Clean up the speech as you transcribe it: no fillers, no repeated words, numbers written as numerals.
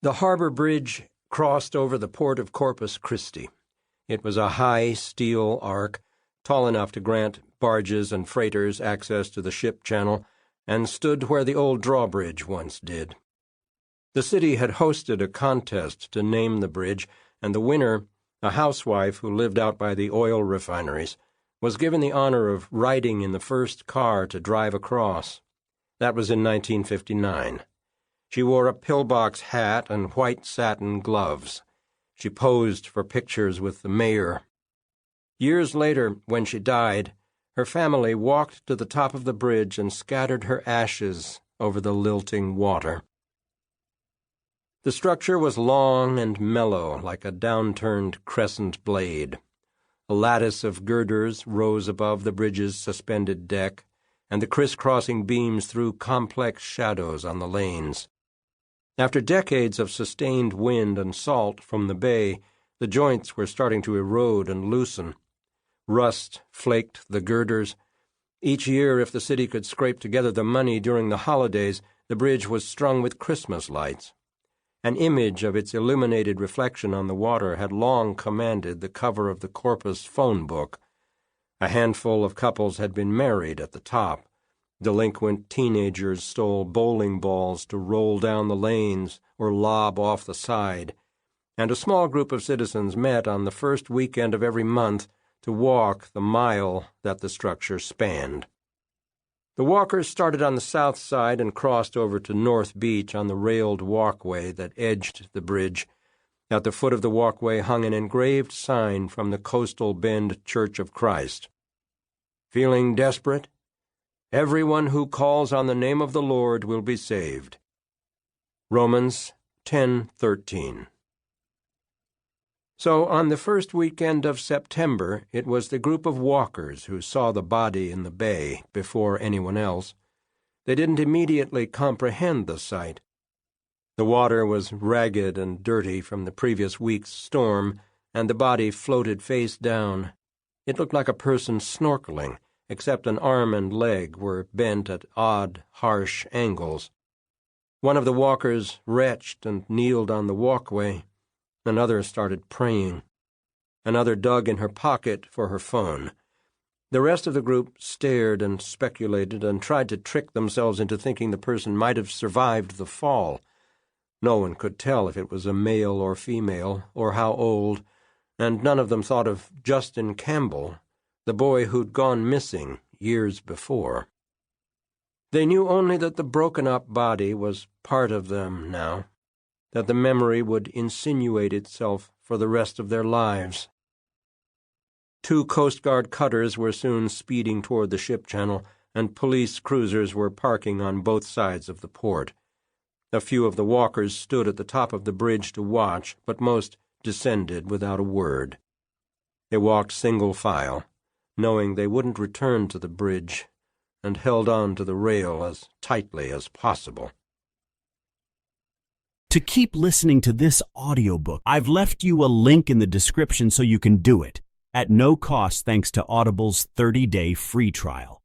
The harbor bridge crossed over the port of Corpus Christi. It was a high steel arch, tall enough to grant barges and freighters access to the ship channel, and stood where the old drawbridge once did. The city had hosted a contest to name the bridge, and the winner, a housewife who lived out by the oil refineries, was given the honor of riding in the first car to drive across. That was in 1959. She wore a pillbox hat and white satin gloves. She posed for pictures with the mayor. Years later, when she died, her family walked to the top of the bridge and scattered her ashes over the lilting water. The structure was long and mellow, like a downturned crescent blade. A lattice of girders rose above the bridge's suspended deck, and the crisscrossing beams threw complex shadows on the lanes. After decades of sustained wind and salt from the bay, the joints were starting to erode and loosen. Rust flaked the girders. Each year, if the city could scrape together the money during the holidays, the bridge was strung with Christmas lights. An image of its illuminated reflection on the water had long commanded the cover of the Corpus phone book. A handful of couples had been married at the top. Delinquent teenagers stole bowling balls to roll down the lanes or lob off the side, and a small group of citizens met on the first weekend of every month to walk the mile that the structure spanned. The walkers started on the south side and crossed over to North Beach on the railed walkway that edged the bridge. At the foot of the walkway hung an engraved sign from the Coastal Bend Church of Christ. Feeling desperate? Everyone who calls on the name of the Lord will be saved. Romans 10:13. So on the first weekend of September, it was the group of walkers who saw the body in the bay before anyone else. They didn't immediately comprehend the sight. The water was ragged and dirty from the previous week's storm, and the body floated face down. It looked like a person snorkeling, except an arm and leg were bent at odd, harsh angles. One of the walkers retched and kneeled on the walkway. Another started praying. Another dug in her pocket for her phone. The rest of the group stared and speculated and tried to trick themselves into thinking the person might have survived the fall. No one could tell if it was a male or female, or how old, and none of them thought of Justin Campbell, the boy who'd gone missing years before. They knew only that the broken-up body was part of them now, that the memory would insinuate itself for the rest of their lives. 2 Coast Guard cutters were soon speeding toward the ship channel, and police cruisers were parking on both sides of the port. A few of the walkers stood at the top of the bridge to watch, but most descended without a word. They walked single file, knowing they wouldn't return to the bridge, and held on to the rail as tightly as possible. To keep listening to this audiobook, I've left you a link in the description so you can do it, at no cost thanks to Audible's 30-day free trial.